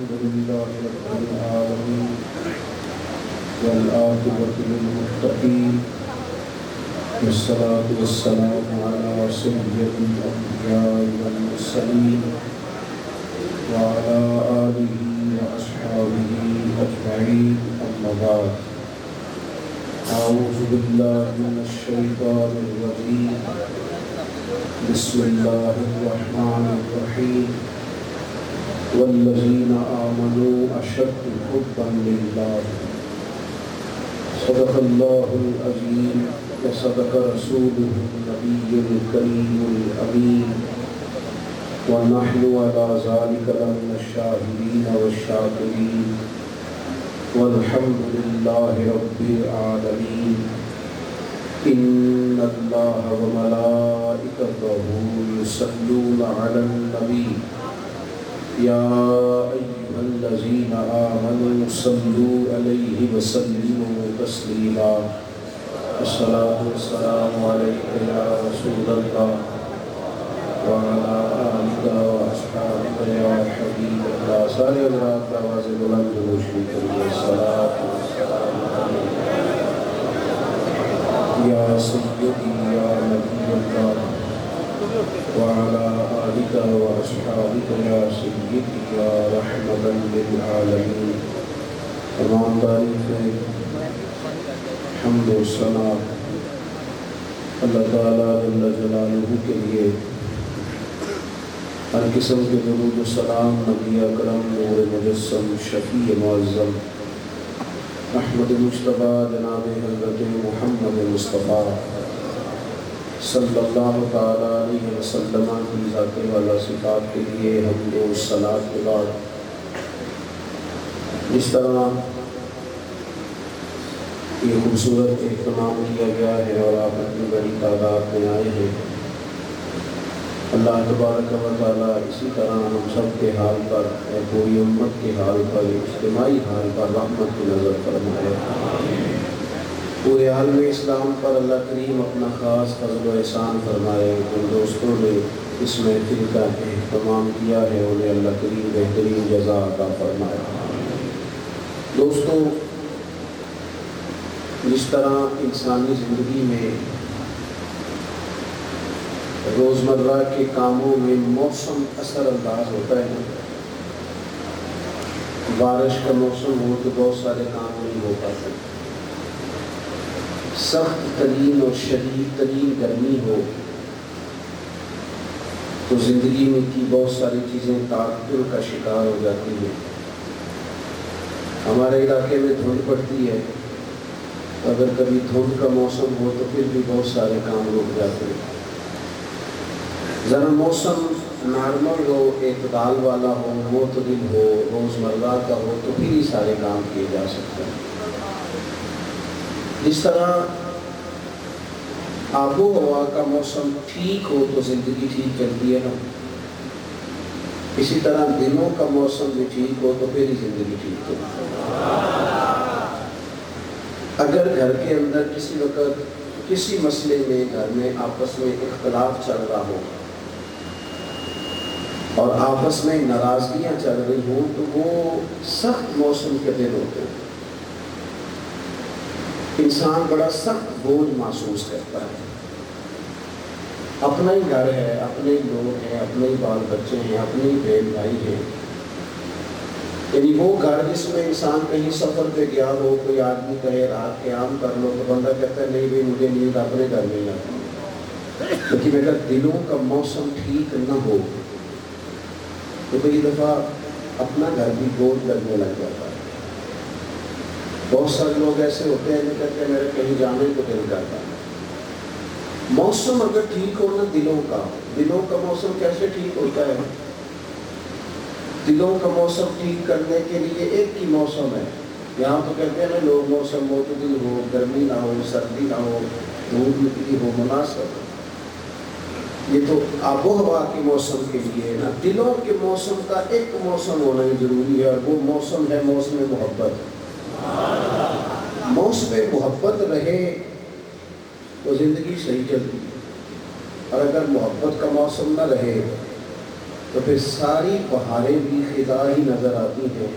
الحمد لله رب العالمين والعاقبة للمتقين والصلاة والسلام على سيد الأنبياء والمرسلين وعلى آله وأصحابه أجمعين أما بعد أعوذ بالله من الشيطان الرجيم بسم الله الرحمن الرحيم والذين آمنوا أشد حبا لله صدق الله العظيم وصدق رسوله النبي الكريم الأمين ونحن على ذلك لمن الشاهدين والشاكرين والحمد لله رب العالمين إن الله وملائكته يصلون على النبي يا أيها الذين آمنوا صلوا عليه وسلموا تسليما الصلاة والسلام عليك يا رسول الله وعلى آلك وأصحابك يا حبيب الله سارے حضرات آواز بلند روشنی کریے الصلاة والسلام عليك يا سيدي يا نبي الله وعلى آلك وأصحابك يا سيدي يا رحمة للعالمين تمام تعریف حمد و ثنا اللہ تعالیٰ جل جلالہ کے لیے، ہر قسم کے درود و سلام نبی اکرم نور مجسم شفیع معظم احمد مجتبیٰ جناب حضرت محمد مصطفیٰ صلی اللہ تعالیٰ علیہ وسلم کی ذات والا صفات کے لیے حمد و صلاۃ کے بعد، جس طرح یہ خوبصورت اہتمام کیا گیا ہے اور آپ اپنی بڑی تعداد میں آئے ہیں، اللہ تبارک و تعالیٰ اسی طرح ہم سب کے حال پر اور پوری امت کے حال پر، اجتماعی حال پر رحمت کی نظر فرمائے۔ پورے عالم اسلام پر اللہ کریم اپنا خاص فضل و احسان فرمائے۔ جن دوستوں نے اس محفل کا اہتمام کیا ہے انہیں اللہ کریم بہترین جزا عطا فرمائے۔ دوستوں، جس طرح انسانی زندگی میں روزمرہ کے کاموں میں موسم اثر انداز ہوتا ہے، بارش کا موسم ہو تو بہت سارے کام نہیں ہو پاتے، سخت ترین اور شدید ترین گرمی ہو تو زندگی میں کی بہت ساری چیزیں تعطل کا شکار ہو جاتی ہیں۔ ہمارے علاقے میں دھند پڑتی ہے، اگر کبھی دھند کا موسم ہو تو پھر بھی بہت سارے کام رک جاتے ہیں۔ ذرا موسم نارمل ہو، اعتدال والا ہو، معتدل ہو، روزمرہ کا ہو تو پھر ہی سارے کام کیے جا سکتے ہیں۔ جس طرح آب و ہوا کا موسم ٹھیک ہو تو زندگی ٹھیک چلتی ہے نا، اسی طرح دنوں کا موسم بھی ٹھیک ہو تو پھر ہی زندگی ٹھیک چلتی ہے۔ اگر گھر کے اندر کسی وقت کسی مسئلے میں گھر میں آپس میں اختلاف چل رہا ہو اور آپس میں ناراضگیاں چل رہی ہوں تو وہ سخت موسم کے دن ہوتے ہیں، انسان بڑا سخت بوجھ محسوس کرتا ہے۔ اپنا ہی گھر ہے، اپنے ہی لوگ ہیں، اپنے ہی بال بچے ہیں، اپنے ہی بہن بھائی ہیں، یعنی وہ گھر جس میں انسان کہیں سفر پہ گیا ہو، کوئی آدمی کہے رات قیام کر لو تو بندہ کہتا ہے نہیں بھائی مجھے نیند اپنے گھر میں ہی آتی ہے۔ لیکن اگر دلوں کا موسم ٹھیک نہ ہو تو کئی دفعہ اپنا گھر بھی بوجھ لگنے لگ جاتا ہے۔ بہت سارے لوگ ایسے ہوتے ہیں جو کہتے ہیں میرے کہیں جانے کو دل کرتا ہے۔ موسم اگر ٹھیک ہو نا دلوں کا موسم کیسے ٹھیک ہوتا ہے؟ دلوں کا موسم ٹھیک کرنے کے لیے ایک ہی موسم ہے۔ یہاں تو کہتے ہیں نا لوگ موسم معتدل ہو، گرمی نہ ہو، سردی نہ ہو، دھوپ نکلی ہو، مناسب ہو۔ یہ تو آب و ہوا کے موسم کے لیے ہے نا، دلوں کے موسم کا ایک موسم ہونا ہی ضروری ہے، اور وہ موسم ہے موسم محبت۔ موسم محبت رہے تو زندگی صحیح چلتی ہے، اور اگر محبت کا موسم نہ رہے تو پھر ساری بہاریں بھی خدا ہی نظر آتی ہیں۔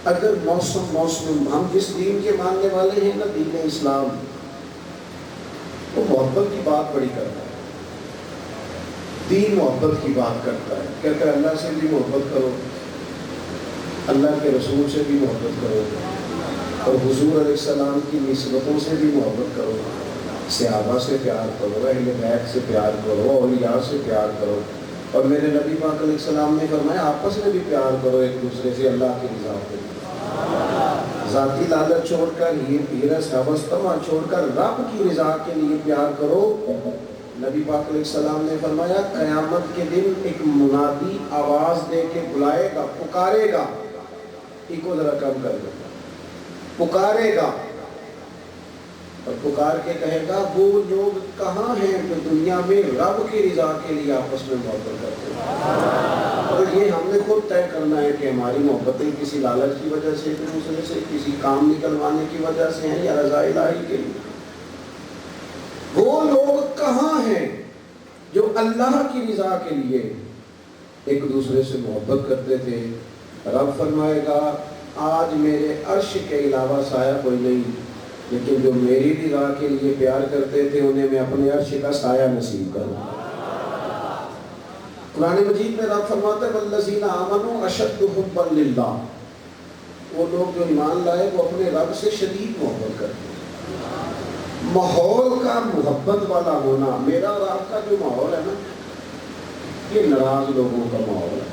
اگر موسم ہم جس دین کے ماننے والے ہیں نا، دین اسلام، وہ محبت کی بات بڑی کرتا ہے۔ دین محبت کی بات کرتا ہے، کہتا ہے اللہ سے بھی محبت کرو، اللہ کے رسول سے بھی محبت کرو، اور حضور علیہ السلام کی نسبتوں سے بھی محبت کرو، صحابہ سے پیار کرو، اہل بیت سے پیار کرو، اولیاء سے پیار کرو، اور میرے نبی پاک علیہ السلام نے فرمایا آپس میں بھی پیار کرو ایک دوسرے سے اللہ کی رضا کے لیے۔ ذاتی لالچ چھوڑ کر، ہرس ہوس طمع چھوڑ کر رب کی رضا کے لیے پیار کرو۔ نبی پاک علیہ السلام نے فرمایا قیامت کے دن ایک منادی آواز دے کے بلائے گا، پکارے گا، ایکو ذرا کم کر دو، پکارے گا، اور پکار کے کہے گا وہ لوگ کہاں ہیں جو دنیا میں رب کی رضا کے لیے آپس میں محبت کرتے ہیں۔ اور یہ ہم نے خود طے کرنا ہے کہ ہماری محبتیں کسی لالچ کی وجہ سے، ایک دوسرے سے کسی کام نکلوانے کی وجہ سے ہیں، یا رضا الہی کے لیے۔ وہ لوگ کہاں ہیں جو اللہ کی رضا کے لیے ایک دوسرے سے محبت کرتے تھے؟ رب فرمائے گا آج میرے عرش کے علاوہ سایہ کوئی نہیں، لیکن جو میری رضا کے لیے پیار کرتے تھے انہیں میں اپنے عرش کا سایہ نصیب کروں۔ قرآن مجید میں رب فرماتا ہے والذین آمنوا اشد حبا للہ، وہ لوگ جو ایمان لائے وہ اپنے رب سے شدید محبت کرتے ہیں۔ ماحول کا محبت والا ہونا، میرا اور آپ کا جو ماحول ہے نا، یہ ناراض لوگوں کا ماحول ہے،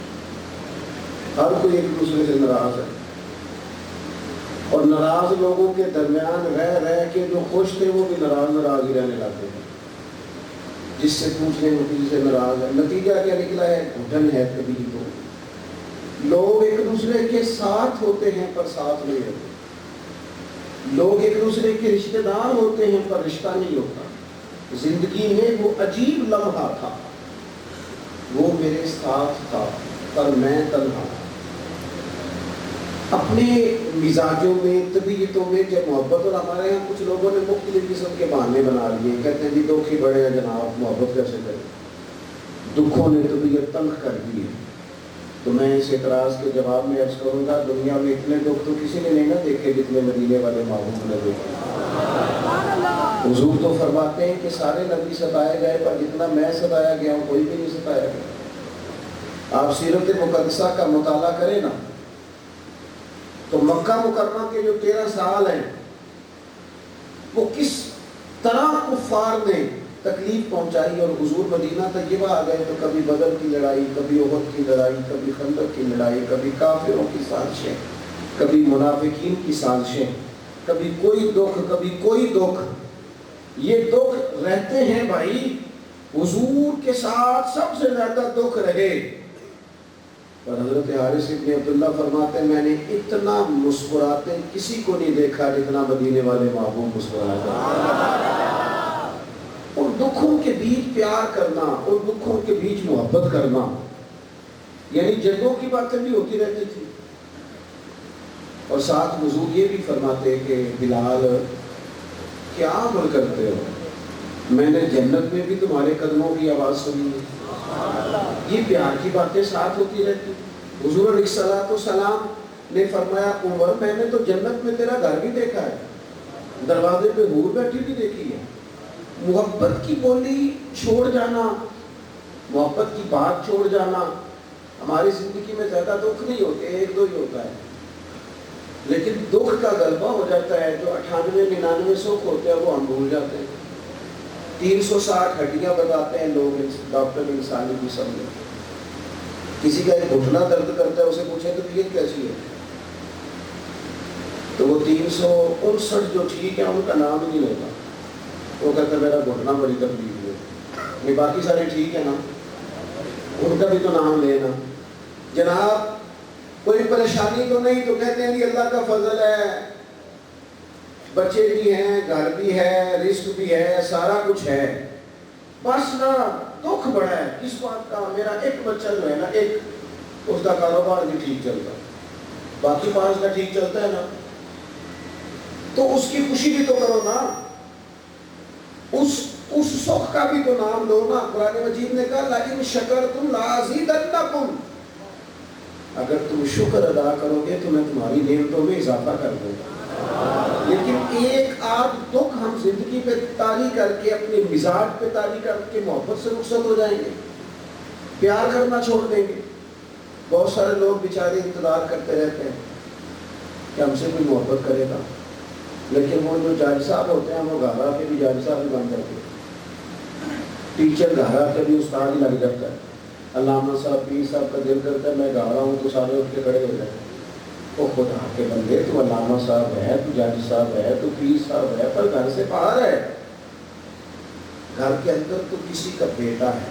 ہر کوئی ایک دوسرے سے ناراض ہے، اور ناراض لوگوں کے درمیان رہ کے جو خوش تھے وہ بھی ناراض ہی رہنے لگتے ہیں۔ جس سے پوچھنے وہ کسی سے ناراض ہے، نتیجہ کیا نکلا ہے؟ گھٹن ہے کبھی تو لوگ ایک دوسرے کے ساتھ ہوتے ہیں پر ساتھ نہیں ہوتے، لوگ ایک دوسرے کے رشتہ دار ہوتے ہیں پر رشتہ نہیں ہوتا۔ زندگی میں وہ عجیب لمحہ تھا، وہ میرے ساتھ تھا پر میں تنہا تھا۔ اپنے مزاجوں میں، طبیعتوں میں جب محبت، اور ہمارے یہاں کچھ لوگوں نے مختلف قسم کے بہانے بنا لیے، کہتے ہیں جی دکھ ہی بڑے ہیں جناب، محبت کیسے کریں؟ دکھوں نے طبیعت تنگ کر دی ہے۔ تو میں اس اعتراض کے جواب میں عرض کروں گا دنیا میں اتنے دکھ تو کسی نے نہیں نہ دیکھے جتنے مدینے والے محبوب نے دیکھے۔ حضور تو فرماتے ہیں کہ سارے نبی ستائے گئے پر جتنا میں ستایا گیا ہوں کوئی بھی نہیں ستایا گیا۔ آپ سیرت مقدسہ کا مطالعہ کریں نا، تو مکہ مکرمہ کے جو 13 سال ہیں وہ کس طرح کفار نے تکلیف پہنچائی، اور حضور مدینہ طیبہ آ گئے تو کبھی بدر کی لڑائی، کبھی احد کی لڑائی، کبھی خندق کی لڑائی، کبھی کافروں کی سازشیں، کبھی منافقین کی سازشیں، کبھی کوئی دکھ، کبھی کوئی دکھ۔ یہ دکھ رہتے ہیں بھائی، حضور کے ساتھ سب سے زیادہ دکھ رہے۔ اور حضرت حارث ابن عبداللہ فرماتے ہیں میں نے اتنا مسکراتے کسی کو نہیں دیکھا جتنا مدینے والے محبوب مسکراتے۔ اور دکھوں کے بیچ پیار کرنا، اور دکھوں کے بیچ محبت کرنا، یعنی جنگوں کی باتیں بھی ہوتی رہتی تھی۔ اور ساتھ حضور یہ بھی فرماتے کہ بلال کیا عمل کرتے ہو، میں نے جنت میں بھی تمہارے قدموں کی آواز سنی ہے۔ یہ پیار کی باتیں ساتھ ہوتی رہتی۔ حضور علیہ السلام نے فرمایا عمر میں نے تو جنت میں تیرا گھر بھی دیکھا ہے، دروازے پہ حور بیٹھی بھی دیکھی ہے۔ محبت کی بولی چھوڑ جانا، محبت کی بات چھوڑ جانا، ہماری زندگی میں زیادہ دکھ نہیں ہوتے، ایک دو ہی ہوتا ہے، لیکن دکھ کا غلبہ ہو جاتا ہے۔ جو 98-99 سکھ ہوتے ہیں وہ ہم بھول جاتے ہیں۔ 360 ہڈیاں بتاتے ہیں لوگ، ڈاکٹر انسانی کی سمجھے۔ کسی کا ایک گھٹنا درد کرتا ہے، اسے پوچھیں تو طبیعت کیسی ہے، تو وہ 359 جو ٹھیک ہے ان کا نام ہی نہیں لیتا، وہ کہتا ہے میرا گھٹنا بڑی تکلیف ہے، یہ باقی سارے ٹھیک ہے نا، ان کا بھی تو نام لینا۔ جناب کوئی پریشانی تو نہیں، تو کہتے ہیں اللہ کا فضل ہے، بچے بھی ہیں، گھر بھی ہے، رزق بھی ہے، سارا کچھ ہے، بس نا دکھ بڑا ہے۔ کس بات کا؟ میرا ایک بچہ جو ہے نا، ایک، اس کا کاروبار بھی ٹھیک چلتا، باقی 5 کا ٹھیک چلتا ہے نا، تو اس کی خوشی بھی تو کرو نا۔ اس اس سخ کا بھی تو نام لو نا. قرآن مجید نے کہا لَإِن شَكَرْتُمْ لَأَزِيدَنَّكُمْ, اگر تم شکر ادا کرو گے تو میں تمہاری نعمتوں میں اضافہ کر دوں گا. لیکن ایک آدھ دکھ ہم زندگی پہ طاری کر کے, اپنے مزاج پہ طاری کر کے محبت سے رخصت ہو جائیں گے, پیار کرنا چھوڑ دیں گے. بہت سارے لوگ بیچارے انتظار کرتے رہتے ہیں کہ ہم سے کوئی محبت کرے گا, لیکن وہ جو جاج صاحب ہوتے ہیں وہ گھر آ کے بھی جاج صاحب ہی بن جاتے ہیں. ٹیچر گھر آ کے بھی استاد ہی لگ جاتا ہے. علامہ صاحب پیر صاحب کا دل کرتا ہے میں گا رہا ہوں تو سارے اٹھ کے کھڑے ہو جائیں. وہ خدا کے بندے, تو علامہ صاحب ہے, تو جاج صاحب ہے, تو پیر صاحب ہے, پر گھر سے باہر ہے. گھر کے اندر تو کسی کا بیٹا ہے.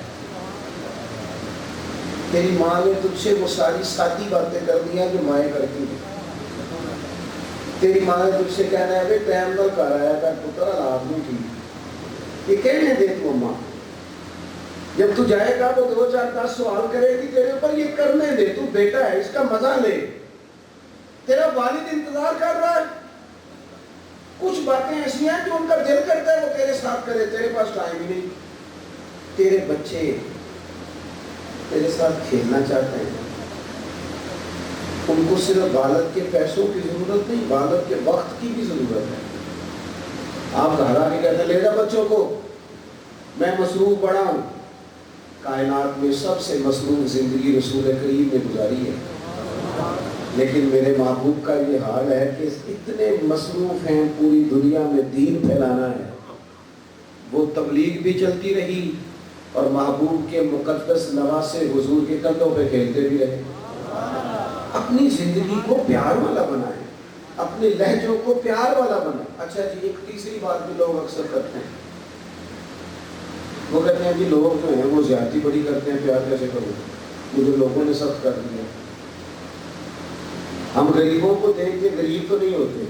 تیری ماں نے تجھ سے وہ ساری سادی باتیں کر دی ہیں جو مائیں کرتی ہیں. تیری ماں نے تجھ سے کہنا ہے بھائی ٹائم نہ کر آیا کر پتر, آدمی ٹھیک یہ کہنے دے تو ماں. جب تو جائے گا وہ 2 4 10 سوال کرے گی تیرے اوپر, یہ کرنے دے, تو بیٹا ہے, اس کا مزہ لے. تیرا والد انتظار کر رہا ہے. کچھ باتیں ایسی ہیں جو ان کا دل کرتا ہے وہ تیرے ساتھ کرے, تیرے پاس ٹائم ہی نہیں. تیرے بچے تیرے ساتھ کھیلنا چاہتے ہیں, ان کو صرف والد کے پیسوں کی ضرورت نہیں, والد کے وقت کی بھی ضرورت ہے. آپ گھر آ کے کہتے ہیں لے جا بچوں کو, میں مصروف بڑا ہوں. کائنات میں سب سے مصروف زندگی رسول کریم نے گزاری ہے, لیکن میرے محبوب کا یہ حال ہے کہ اتنے مصروف ہیں, پوری دنیا میں دین پھیلانا ہے. وہ تبلیغ بھی چلتی رہی اور محبوب کے مقدس نواسے حضور کے کندھوں پہ کھیلتے بھی رہے. اپنی زندگی کو پیار والا بنائیں, اپنے لہجوں کو پیار والا بنائیں. اچھا جی, ایک تیسری بات بھی لوگ اکثر کرتے ہیں, وہ کہتے ہیں کہ لوگ جو ہیں وہ زیادتی بڑی کرتے ہیں, پیار کیسے کروں, مجھے لوگوں نے سخت کر دیا. ہم غریبوں کو دیکھ کے غریب تو نہیں ہوتے,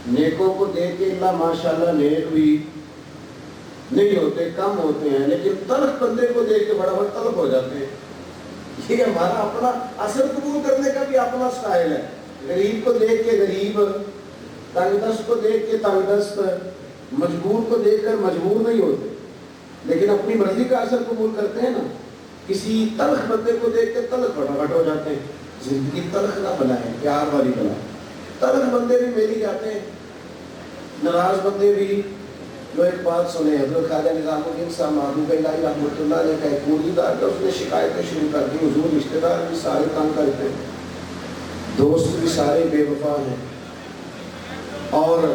نیکوں کو دیکھ کے اللہ ماشاءاللہ نیک بھی نہیں ہوتے, کم ہوتے ہیں, لیکن تلخ بندے کو دیکھ کے بڑا بڑا تلخ ہو جاتے ہیں. یہ ہمارا اپنا اثر قبول کرنے کا بھی اپنا سٹائل ہے. غریب کو دیکھ کے غریب, تنگ دست کو دیکھ کے تنگ دست, مجبور کو دیکھ کر مجبور نہیں ہوتے, لیکن اپنی مرضی کا اثر قبول کرتے ہیں نا. کسی تلخ بندے کو دیکھ کے تلخ بڑا ہو جاتے ہیں. زندگی تلخ نہ بنائیں, پیار والی بنائیں. تلخ بندے بھی مل ہی جاتے ہیں, ناراض بندے بھی. جو ایک بات سنے, حضرت خواجہ نظام الدین صاحب محبوب الہی رحمۃ اللہ علیہ کا ایک موریدار تھا, اس نے شکایتیں شروع کر دی, حضور رشتہ دار بھی سارے کام کرتے ہیں, دوست بھی سارے بے وفا ہیں, اور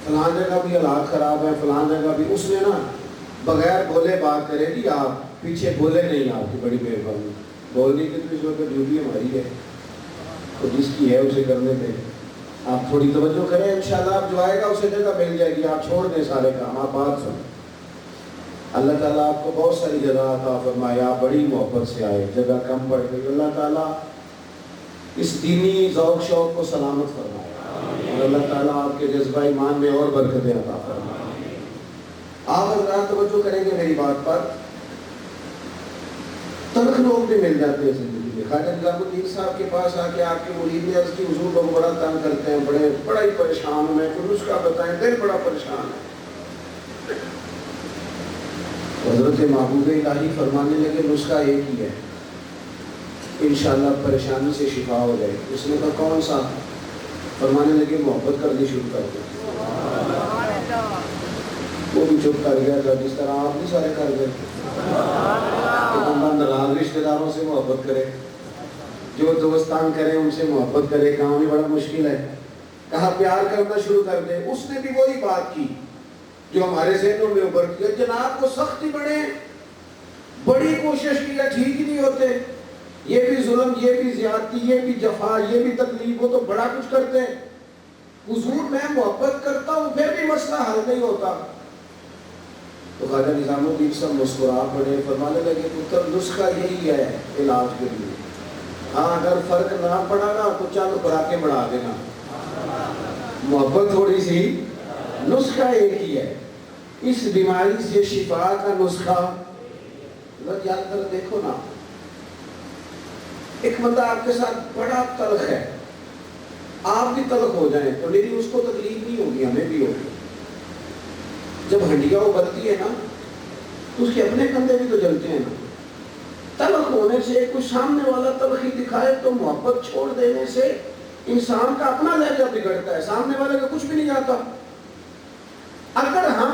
فلاں جگہ بھی حالات خراب ہے, فلاں جگہ بھی. اس نے نا بغیر بولے بات کرے گی, آپ پیچھے بولے نہیں, آپ کی بڑی مہربانی. بولنے کی تو اس وقت ڈیوٹی ہماری ہے, تو جس کی ہے اسے کرنے دیں. آپ تھوڑی توجہ کریں, انشاءاللہ آپ جو آئے گا اسے جگہ مل جائے گی. آپ چھوڑ دیں سارے کام, آپ بات سنیں. اللہ تعالیٰ آپ کو بہت ساری جگہ عطا فرمائے. آپ بڑی محبت سے آئے, جگہ کم پڑ گئی. اللہ تعالیٰ اس دینی ذوق شوق کو سلامت فرمائے, اور اللہ تعالیٰ آپ کے جذبہ ایمان میں اور برکتیں عطا فرمائے. آپ حضرات توجہ کریں گے میری بات پر. تلخ لوگ بھی مل جاتے ہیں زندگی میں. خواجہ نظام الدین صاحب کے پاس آ کے آپ کے مرید نے عرض کی, حضور لوگ بڑا تنگ کرتے ہیں, بڑا ہی پریشان ہوں میں, کوئی نسخہ بتائیں, دل بڑا پریشان ہے. حضرت محبوب الہی فرمانے لگے نسخہ ایک ہی ہے, انشاءاللہ پریشانی سے شفا ہو جائے. اس نے کہا کون سا؟ فرمانے لگے محبت کرنی شروع کر دو. وہ بھی چپ کر گیا تھا, جس طرح آپ بھی سارے کر گئے. ناراض رشتے داروں سے محبت کرے, جو دوستان کرے ان سے محبت کرے, کام بھی بڑا مشکل ہے. کہا پیار کرنا شروع کر دے. اس نے بھی وہی بات کی جو ہمارے ذہنوں میں ابھرتی ہے, جناب کو سختی بڑھے, بڑی کوشش کیا, ٹھیک ہی نہیں ہوتے. یہ بھی ظلم, یہ بھی زیادتی, یہ بھی جفا, یہ بھی تکلیف, وہ تو بڑا کچھ کرتے ہیں. حضور میں محبت کرتا ہوں پھر بھی مسئلہ حل نہیں ہوتا. تو خواجہ نظام الدین صاحب مسکرا پڑے, فرمانے لگے پتر نسخہ یہی ہے علاج کے لیے. ہاں اگر فرق نہ پڑا نا تو چند خوراکیں بڑھا دینا, محبت تھوڑی سی, نسخہ ایک ہی ہے. اس بیماری سے شفا کا نسخہ یاد کر دیکھو نا. ایک بندہ آپ کے ساتھ بڑا تلخ ہے, آپ بھی تلخ ہو جائیں تو میری اس کو تکلیف نہیں ہوگی, ہمیں بھی ہوگی. جب ہنڈیاں ابلتی ہے نا تو اس کے اپنے کندھے بھی تو جلتے ہیں نا. تلخ ہونے سے کچھ سامنے والا تلخی دکھائے تو محبت چھوڑ دینے سے انسان کا اپنا لہجہ بگڑتا ہے، سامنے والے کا کچھ بھی نہیں جاتا. اگر ہم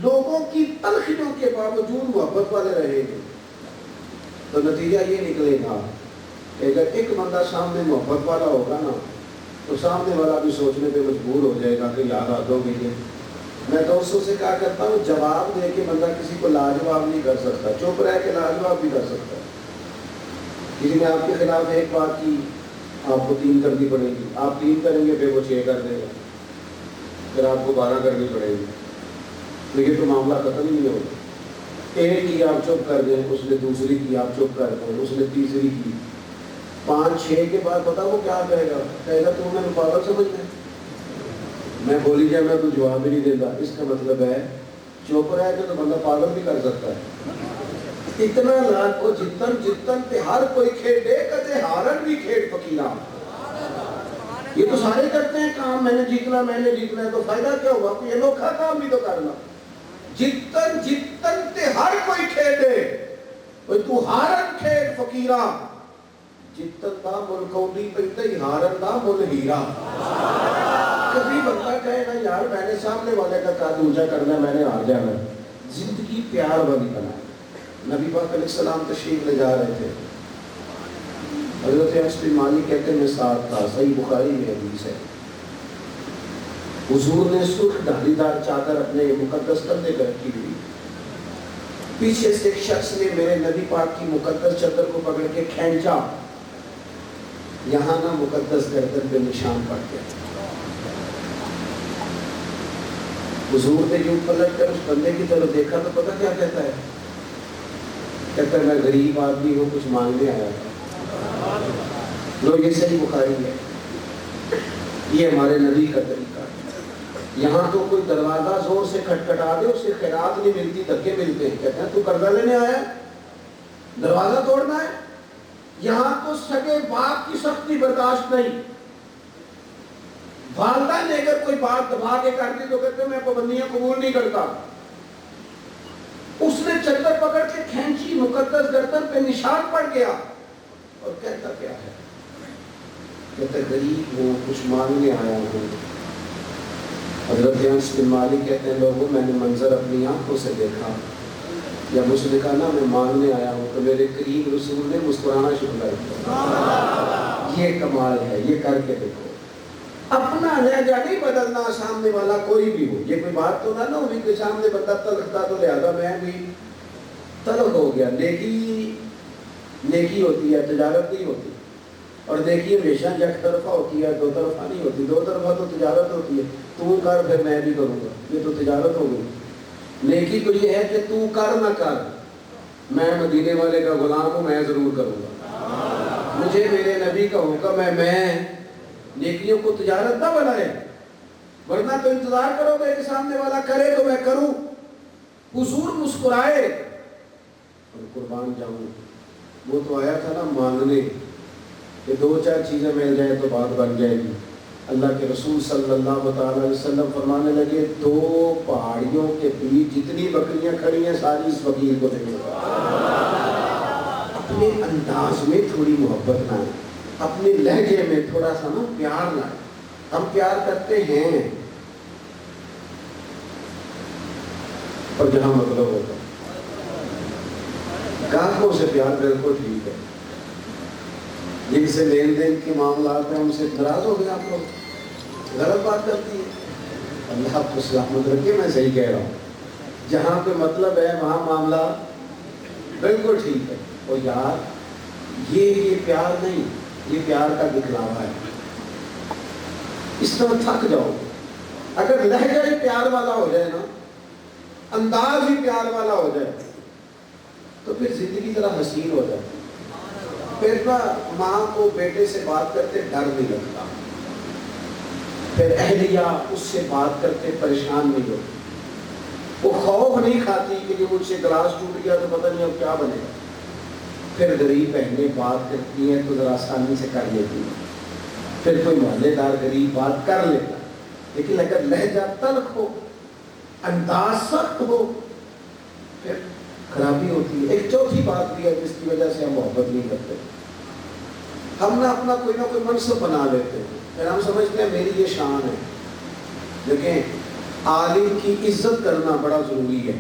لوگوں کی تلخیوں کے باوجود محبت والے رہیں گے تو نتیجہ یہ نکلے گا کہ اگر ایک بندہ سامنے محبت والا ہوگا نا تو سامنے والا بھی سوچنے پہ مجبور ہو جائے گا کہ یاد آ دو گے. میں دوستوں سے کہا کرتا ہوں جواب دے کے بندہ کسی کو لاجواب نہیں کر سکتا، چپ رہ کے لاجواب بھی کر سکتا ہے. کسی نے آپ کے خلاف ایک بات کی، آپ کو 3 کرنی پڑے گی، آپ 3 کریں گے پھر وہ 6 کر دے گا، پھر آپ کو 12 کرنی پڑے گی. تو یہ تو معاملہ ختم ہی نہیں ہوگا. ایک کی آپ چپ کر دیں، اس نے دوسری کی آپ چپ کر دیں، اس نے تیسری کی، 5 6 کے بعد پتا وہ کیا کہے گا، کہے گا تو میں پاگل سمجھ لیں. میں بولی جائے میں تو جواب بھی نہیں دیتا. اس کا مطلب ہے چپ رہے تو بندہ پاگل بھی کر سکتا ہے. اتنا لاکھ کو جتن جتن تے ہر کوئی کھیڑے کدے ہارن بھی کھیڑ فقیرہ. یہ تو سارے کرتے ہیں کام، میں نے جیتنا ہے، تو فائدہ کیا ہوا؟ کوئی انوکھا کام بھی تو کرنا. جتن جتن تے ہر کوئی کھیڑے تو ہارن کھیڑ فقیرہ. جتن دا مل کوڈی پہتے ہارن دا مل ہیرا. کبھی بندہ کہے نا یار میں نے سامنے والے کا قد اونچا کرنا ہے، میں نے ہار جانا ہے. زندگی پیار والی بنا. نبی پاک علیہ السلام تشریف لے جا رہے تھے، حضرت انس بن مالک کہتے ہیں میں ساتھ تھا، صحیح بخاری میں حدیث ہے. حضور نے سرخ دھاری دار چادر اپنے مقدس کندھے پر رکھی ہوئی، پیچھے سے ایک شخص نے میرے نبی پاک کی مقدس چادر کو پکڑ کے کھینچا، یہاں نہ مقدس گردن پہ نشان پڑ گیا. حضور نے یوں پلٹ کر اس بندے کی طرف دیکھا تو پتہ کیا کہتا ہے؟ کہتا ہے میں غریب آدمی ہوں، کچھ مانگنے آیا تھا. لو یہ صحیح بخاری ہے، یہ ہمارے نبی کا طریقہ ہے. یہاں تو کوئی دروازہ زور سے کھٹکھٹا دے، اسے خیرات نہیں ملتی، دھکے ملتے ہیں. کہتے ہیں تو قرضہ لینے آیا، دروازہ توڑنا ہے. یہاں تو سگے باپ کی سختی برداشت نہیں. والدہ نے اگر کوئی بات دبا کے کر دی تو کہتے ہیں میں پابندیاں قبول نہیں کرتا. اس نے چادر پکڑ کے کھینچی، مقدس گردن پہ نشان پڑ گیا. اور کہتا کیا ہے؟ کہتا غریب ہوں، کچھ مانگنے آیا ہوں. حضرت انس بن مالک کہتے ہیں لوگوں میں نے منظر اپنی آنکھوں سے دیکھا. جب اس نے کہا نا میں مانگنے آیا ہوں تو میرے قریب رسول نے مسکرانا شروع کر دیا. یہ کمال ہے، یہ کر کے دیکھو. اپنا لہجہ نہیں بدلنا، سامنے والا کوئی بھی ہو. یہ کوئی بات تو نہ ہوئی کہ سامنے بندہ تلخ تھا تو لہذا میں بھی تلخ ہو گیا. نیکی ہوتی ہے، تجارت نہیں ہوتی. اور نیکی ہمیشہ یک طرفہ ہوتی ہے، 2 طرفہ نہیں ہوتی. 2 طرفہ تو تجارت ہوتی ہے، تو کر پھر میں بھی کروں گا، یہ تو تجارت ہو گئی. نیکی تو یہ ہے کہ تو کر نہ کر، میں مدینے والے کا غلام ہوں، میں ضرور کروں گا. مجھے میرے نبی کا حکم ہے، میں نیکیوں کو تجارت نہ بنائے، ورنہ تو انتظار کرو گے کہ سامنے والا کرے تو میں کروں. حضور مسکرائے اور قربان جاؤں. وہ تو آیا تھا نا مانگنے کہ 2-4 چیزیں مل جائیں تو بات بن جائے گی. اللہ کے رسول صلی اللہ تعالی علیہ وسلم فرمانے لگے 2 پہاڑیوں کے بیچ جتنی بکریاں کھڑی ہیں ساری اس فقیر کو دیں. اپنے انداز میں تھوڑی محبت نہ، اپنے لہجے میں تھوڑا سا نا پیار لائے. ہم پیار کرتے ہیں اور جہاں مطلب ہوتا ہے. گاہکوں سے پیار بالکل ٹھیک ہے، جن سے لین دین کے معاملات ہیں ان سے ناراض ہو گئے آپ لوگ، غلط بات کرتی ہے. اللہ آپ کو سلامت رکھے. میں صحیح کہہ رہا ہوں، جہاں پہ مطلب ہے وہاں معاملہ بالکل ٹھیک ہے. اور یار یہ پیار نہیں، یہ پیار کا دکھلاوا ہے. اس طرح تھک جاؤ. اگر لہجہ ہی پیار والا ہو جائے نا، انداز ہی پیار والا ہو جائے تو پھر زندگی ذرا حسین ہو جائے. پھر نا ماں کو بیٹے سے بات کرتے ڈر نہیں لگتا، پھر اہلیہ اس سے بات کرتے پریشان نہیں ہوتی. وہ خوف نہیں کھاتی کہ یہ مجھ سے گلاس ٹوٹ گیا تو پتہ نہیں اب کیا بنے گا. پھر غریب بہنیں بات کرتی ہیں تو ذرا آسانی سے کر لیتی ہیں. پھر کوئی محلے دار غریب بات کر لیتا. لیکن اگر لہجہ تلخ ہو، انداز سخت ہو، پھر خرابی ہوتی ہے۔ ایک چوتھی بات بھی ہے جس کی وجہ سے ہم محبت نہیں کرتے، ہم نہ اپنا کوئی نہ کوئی منصب بنا لیتے ہیں، پھر ہم سمجھتے ہیں میری یہ شان ہے۔ دیکھیں عالم کی عزت کرنا بڑا ضروری ہے،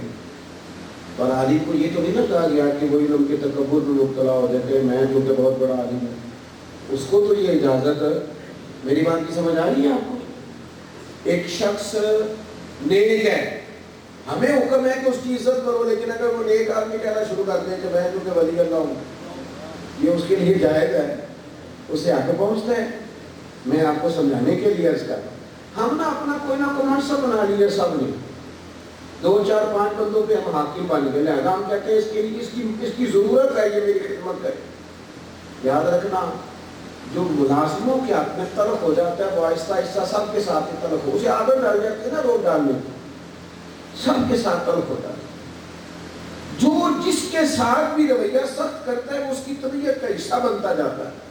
اور عالم کو یہ تو نہیں نہ کہا گیا کہ وہی لوگ کے تکبر میں مبتلا ہو جاتے ہیں، میں جو کہ بہت بڑا عالم ہوں، اس کو تو یہ اجازت ہے۔ میری بات کی سمجھ آ رہی ہے آپ کو؟ ایک شخص نیک ہے، ہمیں حکم ہے کہ اس کی عزت کرو، لیکن اگر وہ نیک آدمی کہنا شروع کر دیں کہ میں جو کہ ولی اللہ ہوں، یہ اس کے لیے جائز ہے، اسے آگے پہنچتا ہے۔ میں آپ کو سمجھانے کے لیے عرض کر رہا ہوں، ہم نے اپنا کوئی نہ کوئی منصب بنا لیا، سب نے 2 4 5 بندوں پہ ہم حاکم بن گئے، لہذا ہم کہتے ہیں اس کے لیے اس کی ضرورت ہے، یہ میری خدمت کرے۔ یاد رکھنا جو ملازموں کے حق میں تلخ ہو جاتا ہے وہ آہستہ آہستہ سب کے ساتھ ہی تلخ ہو، اسے عادت ڈال جاتی ہے نا روک ڈالنے کی، سب کے ساتھ تلخ ہوتا ہے۔ جو جس کے ساتھ بھی رویہ سخت کرتا ہے وہ اس کی طبیعت کا حصہ بنتا جاتا ہے۔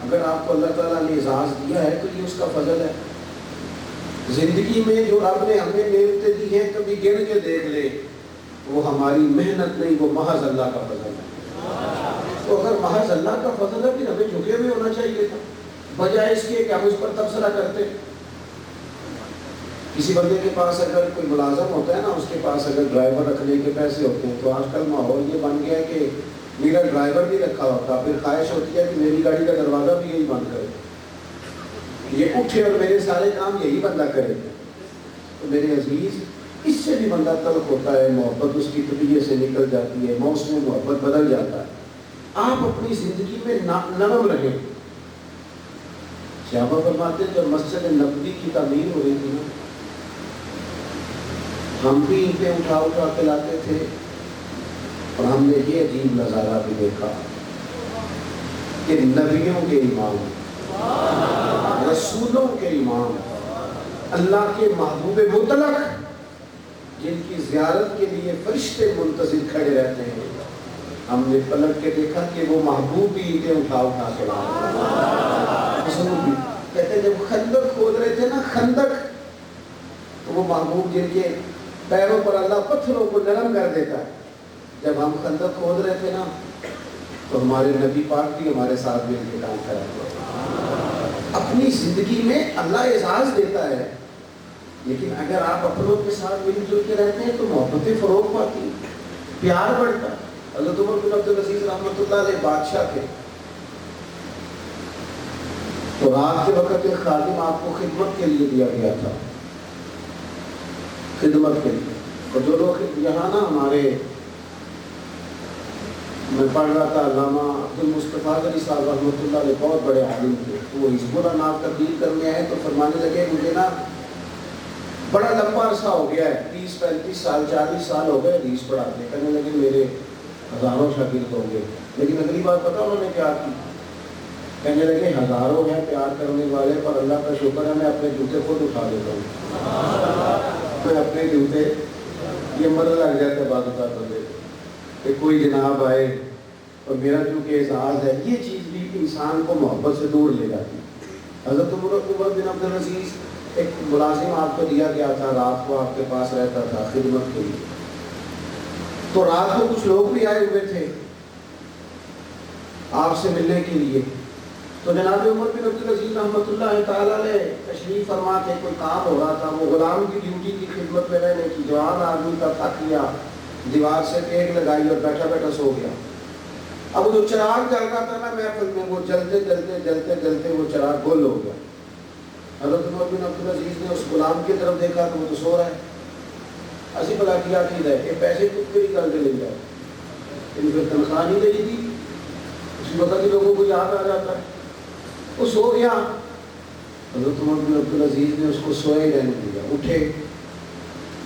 اگر آپ کو اللہ تعالیٰ نے اعزاز دیا ہے تو یہ اس کا فضل ہے۔ زندگی میں جو رب نے ہمیں نعمتیں دی ہیں کبھی گن کے دیکھ لے، وہ ہماری محنت نہیں، وہ محض اللہ کا فضل ہے۔ تو اگر محض اللہ کا فضل ہے پھر ہمیں جھکے ہوئے ہونا چاہیے تھا، بجائے اس کے کہ ہم اس پر تبصرہ کرتے۔ کسی بندے کے پاس اگر کوئی ملازم ہوتا ہے نا، اس کے پاس اگر ڈرائیور رکھنے کے پیسے ہوتے ہیں تو آج کل ماحول یہ بن گیا ہے کہ میرا ڈرائیور بھی رکھا ہوتا، پھر خواہش ہوتی ہے کہ میری گاڑی کا دروازہ بھی یہی بند کرے، یہ اٹھے اور میرے سارے کام یہی بندہ کرے۔ تو میرے عزیز، اس سے بھی بندہ تلخ ہوتا ہے، محبت اس کی طبیعت سے نکل جاتی ہے، موسم محبت بدل جاتا ہے۔ آپ اپنی زندگی میں نرم رہیں۔ صحابہ فرماتے ہیں جب مسجد نبوی کی تعمیر ہو رہی تھی نا، ہم بھی اینٹیں اٹھا اٹھا کے لاتے تھے، اور ہم نے یہ عجیب نظارہ بھی دیکھا کہ نبیوں کے امام، رسولوں کے امام، اللہ کے محبوب مطلق، جن کی زیارت کے لیے فرشتے منتظر کھڑے رہتے ہیں، ہم نے پلٹ کے دیکھا کہ وہ محبوب بھی اینٹیں اٹھا اٹھا کے لاتے ہیں۔ کہتے ہیں جب خندق کھود رہے تھے نا، خندق، تو وہ محبوب جن کے پیروں پر اللہ پتھروں کو نرم کر دیتا ہے، جب ہم خندق کھود رہے تھے نا تو ہمارے نبی پاک بھی ہمارے ساتھ مل کے کام کر رہے تھے۔ اپنی زندگی میں اللہ اعزاز دیتا ہے، لیکن اگر آپ اپنوں کے ساتھ مل جل کے رہتے ہیں تو محبتیں فروغ پاتی ہیں، پیار بڑھتا ہے۔ حضرت عمر بن عبدالعزیز رحمۃ اللہ علیہ بادشاہ تھے، تو رات کے وقت ایک خادم آپ کو خدمت کے لیے دیا گیا تھا، خدمت کے لیے۔ اور جو لوگ یہاں نا ہمارے، میں پڑھ رہا تھا، علامہ عبدالمصطفیٰ علی صاحب رحمۃ اللہ علیہ بہت بڑے عالم تھے، تو وہ حزب اللہ نام تبدیل کرنے آئے تو فرمانے لگے مجھے نا بڑا لمبا عرصہ ہو گیا ہے، 30 35 سال 40 سال ہو گئے حدیث پڑھاتے، کہنے لگے میرے ہزاروں شاگرد ہوں گے، لیکن اگلی بات پتہ انہوں نے کیا کی، کہنے لگے ہزاروں ہیں پیار کرنے والے، پر اللہ کا شکر ہے میں اپنے جوتے خود اٹھا دیتا ہوں، میں اپنے جوتے، یہ مرد لگ جاتا ہے بات بتا دے کہ کوئی جناب آئے اور میرا چونکہ اعزاز ہے، یہ چیز بھی انسان کو محبت سے دور لے جاتی ہے۔ حضرت عمر بن عبدالعزیز، ایک ملازم آپ کو دیا گیا تھا، رات کو آپ کے پاس رہتا تھا خدمت کے لیے، تو رات کو کچھ لوگ بھی آئے ہوئے تھے آپ سے ملنے کے لیے، تو جناب عمر بن عبدالعزیز رحمۃ اللہ تعالیٰ علیہ تشریف فرما کے کوئی کام ہو رہا تھا، وہ غلام کی ڈیوٹی کی خدمت میں رہنے کی، جوان آدمی کا تھک گیا، دیوار سے ٹیک لگائی اور بیٹھا بیٹھا سو گیا۔ اب وہ جو چراغ جل رہا تھا نا محفل میں، وہ جلتے جلتے جلتے جلتے وہ چراغ گل ہو گیا۔ حضرت عمر بن عبدالعزیز نے اس غلام کی طرف دیکھا تو وہ تو سو رہا ہے، اسی بلا کیا چیز ہے کہ پیسے کتنے کر کے لے جائے، ان کو تنخواہ نہیں دے دی، اسی وقت ہی لوگوں کو یاد آ جاتا ہے، وہ سو گیا۔ حضرت عمر بن عبدالعزیز نے اس کو سوئے رہنے دیا، اٹھے،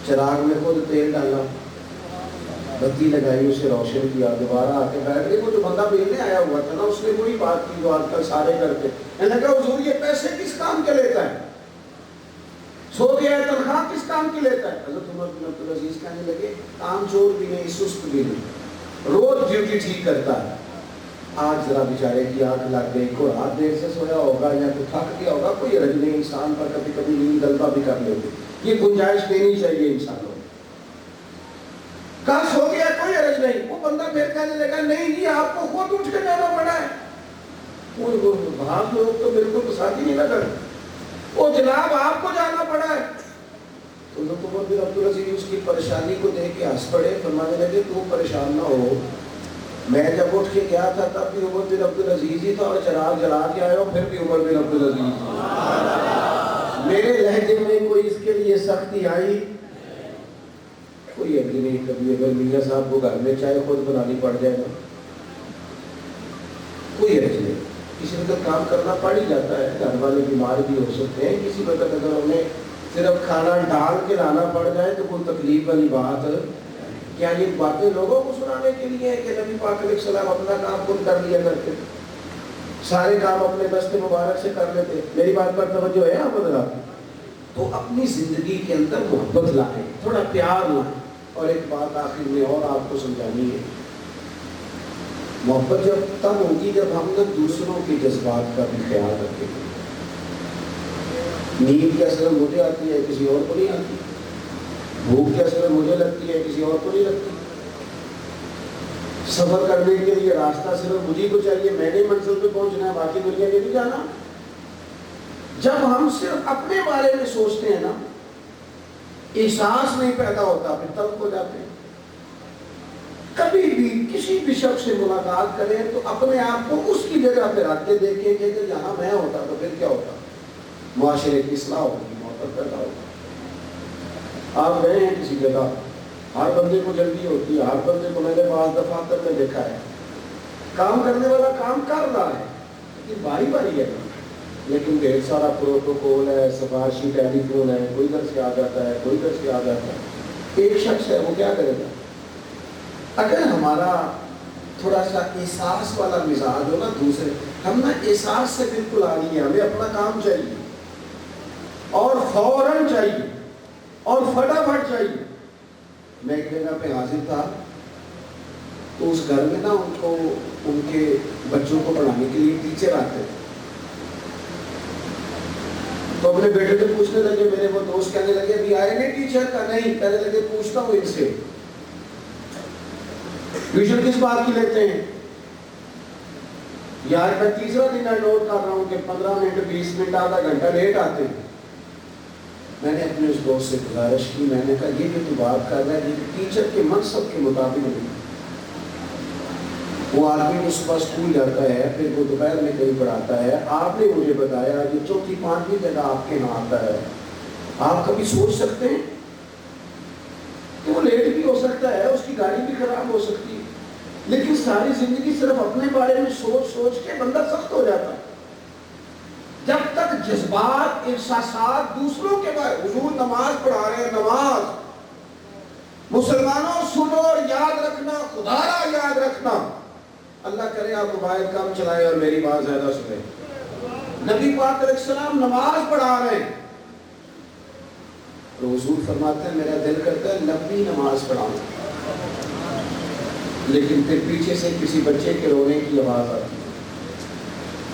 چراغ میں خود تیل ڈالا، بتی لگائی، اسے روشن کیا، دوبارہ آ کے بیٹھ گئے۔ وہ جو بندہ ملنے آیا ہوا تھا نا، اس نے وہی بات کی جو آج کل سارے کرتے ہیں، نے کہا حضور یہ پیسے کس کام کے لیتا ہے، سو گیا ہے، تنخواہ کس کام کی لیتا ہے؟ حضرت عمر بن عبدالعزیز کہنے لگے کام چور بھی نہیں، سست بھی نہیں، روز ڈیوٹی ٹھیک کرتا ہے، آج ذرا بیچارے کی آنکھ لگ گئی، کوئی رات دیر سے سویا ہوگا یا کوئی تھک گیا ہوگا، کوئی عرض نہیں، انسان پر کبھی کبھی نیند غلبہ بھی کر لیتے، یہ گنجائش دینی چاہیے انسانوں۔ کہا سو گیا کوئی عرض نہیں. وہ بندہ پھر کہنے لگا نہیں جی آپ کو خود اٹھ کے جانا پڑا ہے. وہ بھاگ لوگ تو بالکل پسند ہی نہیں لگا. وہ جناب آپ کو جانا پڑا ہے. تو عمر بن عبدالعزیز اس کی پریشانی کو دیکھ کے ہنس پڑے. فرمانے لگے تو پریشان نہ ہو, میں جب اٹھ کے گیا تھا تب بھی عمر بن عبدالعزیز ہی تھا, اور چراغ جلا کے آیا ہوں پھر بھی عمر بن عبدالعزیز. میرے لہجے میں کوئی اس کے لیے سختی آئی کوئی ابھی نہیں. کبھی اگر میاں صاحب کو گھر میں چائے خود بنانی پڑ جائے گا کوئی حرج نہیں. کسی وقت کام کرنا پڑ ہی جاتا ہے, گھر والے بیمار بھی ہو سکتے ہیں. کسی وقت اگر انہیں صرف کھانا ڈال کے لانا پڑ جائے تو کوئی تکلیف والی بات. کیا یہ باتیں لوگوں کو سنانے کے لیے ہے کہ نبی پاک علیہ السلام اپنا کام خود کر لیا کرتے, سارے کام اپنے دست مبارک سے کر لیتے؟ میری بات پر توجہ ہے آپ حضرات؟ تو اپنی زندگی کے اندر محبت لائیں, تھوڑا پیار لائیں. اور ایک بات آخر میں اور آپ کو سمجھانی ہے, محبت جب تب ہوگی جب ہم لوگ دوسروں کے جذبات کا بھی خیال رکھیں گے. نیند کی اثر مجھے آتی ہے کسی اور کو نہیں آتی, بھوک کی اثر مجھے لگتی ہے کسی اور کو نہیں لگتی, سفر کرنے کے لیے راستہ صرف مجھے کو چاہیے, میں نے منزل پہ پہنچنا ہے, باقی دنیا کے بھی جانا. جب ہم صرف اپنے بارے میں سوچتے ہیں نا, احساس نہیں پیدا ہوتا, پھر تلخ ہو جاتے ہیں. کبھی بھی کسی بھی شخص سے ملاقات کریں تو اپنے آپ کو اس کی جگہ پہ رکھ کے دیکھیں کہ اگر یہاں میں ہوتا تو پھر کیا ہوتا. معاشرے کی اصلاح ہوگی, محبت پیدا ہوگی. آپ گئے ہیں کسی جگہ, ہر بندے کو جلدی ہوتی ہے, ہر بندے کو میں نے بعض دفاتر میں دیکھا ہے کام کرنے والا کام کر رہا ہے لیکن باری باری ہے, لیکن ڈھیر سارا پروٹوکول ہے, سفارشی ٹیلی فون ہے, کوئی ادھر سے آ جاتا ہے, کوئی ادھر سے آ جاتا ہے. ایک شخص ہے وہ کیا کرے گا؟ اگر ہمارا تھوڑا سا احساس والا مزاج ہو نا, دوسرے ہم نا احساس سے بالکل آ رہی ہے, ہمیں اپنا کام چاہیے اور فوراً چاہیے اور فٹافٹ چاہیے. میں ایک جگہ پہ حاضر تھا تو اس گھر میں نا ان کو ان کے بچوں کو پڑھانے کے لیے ٹیچر آتے تھے. تو اپنے بیٹے سے پوچھنے لگے, میرے وہ دوست کہنے لگے ابھی آئے نہیں ٹیچر کا؟ نہیں. کہنے لگے پوچھتا ہوں ان سے ٹیوشن کس بات کی لیتے ہیں؟ یار میں تیسرا دن نوٹ کر رہا ہوں کہ 15 منٹ 20 منٹ آدھا گھنٹہ لیٹ آتے ہیں. میں نے اپنے اس دوست سے گزارش کی, میں نے کہا یہ جو تو بات کر رہا ہے یہ ٹیچر کے منصب کے مطابق نہیں. وہ آدمی اس صبح اسکول جاتا ہے, پھر وہ دوپہر میں کہیں پڑھاتا ہے. آپ نے مجھے بتایا یہ چوتھی پانچویں جگہ آپ کے یہاں آتا ہے. آپ کبھی سوچ سکتے ہیں کہ وہ لیٹ بھی ہو سکتا ہے, اس کی گاڑی بھی خراب ہو سکتی ہے, لیکن ساری زندگی صرف اپنے بارے میں سوچ سوچ کے بندہ سخت ہو جاتا ہے. جب تک جذبات احساسات دوسروں کے بارے, حضور نماز پڑھا رہے ہیں, نماز مسلمانوں سنو اور یاد رکھنا, خدا را یاد رکھنا, اللہ کرے آپ موبائل کم چلائیں اور میری بات زیادہ سنیں. نبی پاک علیہ السلام نماز پڑھا رہے ہیں تو حضور فرماتے ہیں میرا دل کرتا ہے لمبی نماز پڑھاؤں, لیکن پھر پیچھے سے کسی بچے کے رونے کی آواز آتی ہے.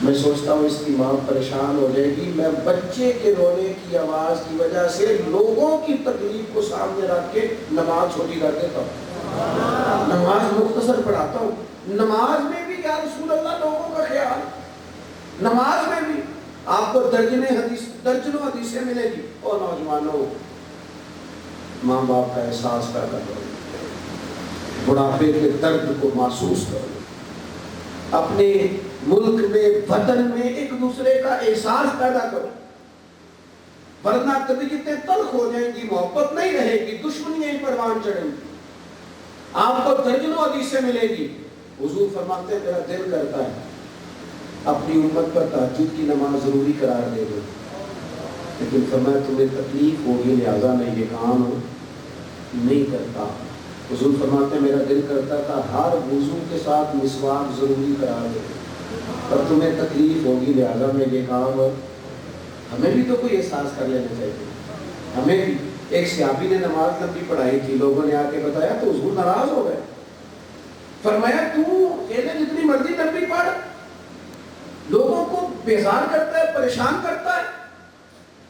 میں سوچتا ہوں اس کی ماں پریشان ہو جائے گی, میں بچے کے رونے کی آواز کی وجہ سے لوگوں کی تکلیف کو سامنے رکھ کے نماز چھوٹی کر دیتا ہوں, نماز مختصر پڑھاتا ہوں. نماز میں بھی یا رسول اللہ لوگوں کا خیال, نماز میں بھی آپ کو درجنوں حدیثیں ملے گی. اور نوجوانوں, ماں باپ کا احساس پیدا کرو, بڑھاپے کے درد کو محسوس کرو, اپنے ملک میں وطن میں ایک دوسرے کا احساس پیدا کرو, ورنہ طبیعتیں تلخ ہو جائیں گی, محبت نہیں رہے گی, دشمنیاں پروان چڑھیں گی. آپ کو درجنوں حدیثیں ملے گی. حضور فرماتے ہیں میرا دل کرتا ہے اپنی امت پر تہجد کی نماز ضروری قرار دے دو, لیکن فرمایا تمہیں تکلیف ہوگی لہٰذا میں یہ کام نہیں کرتا. حضور فرماتے ہیں میرا دل کرتا تھا ہر وضو کے ساتھ مسواک ضروری قرار دے, اور تمہیں تکلیف ہوگی لہٰذا میں یہ کام. ہمیں بھی تو کوئی احساس کر لینا چاہیے. ہمیں بھی ایک صحابی نے نماز لمبی پڑھائی تھی, لوگوں نے آ کے بتایا تو حضور ناراض ہو گئے. فرمایا تو کہتے جتنی مرضی لمبی پڑھ, لوگوں کو بیزار کرتا ہے, پریشان کرتا ہے,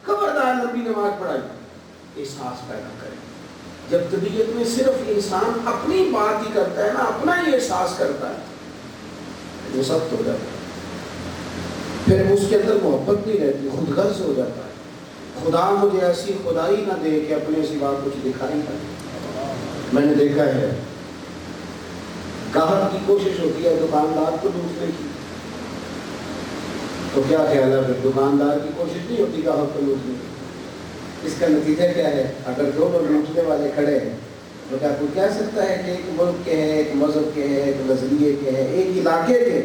خبردار لمبی نماز پڑھائی. احساس پیدا کریں, جب طبیعت میں صرف انسان اپنی بات ہی کرتا ہے نا، اپنا ہی احساس کرتا ہے، وہ سخت ہو جاتا ہے، پھر اس کے اندر محبت نہیں رہتی، خود غرض ہو جاتا ہے. خدا مجھے ایسی خدائی نہ دے کہ اپنے سوا کچھ دکھائی نہ دے. میں نے دیکھا ہے گاہک کی کوشش ہوتی ہے دکاندار کو لوٹنے کی، تو کیا خیال ہے پھر دکاندار کی کوشش نہیں ہوتی گاہک کو لوٹنے کی؟ اس کا نتیجہ کیا ہے؟ اگر دو لوگ لوٹنے والے کھڑے ہیں تو کیا کوئی کہہ سکتا ہے کہ ایک ملک کے ہیں، ایک مذہب کے ہیں، ایک نظریے کے ہیں، ایک علاقے کے؟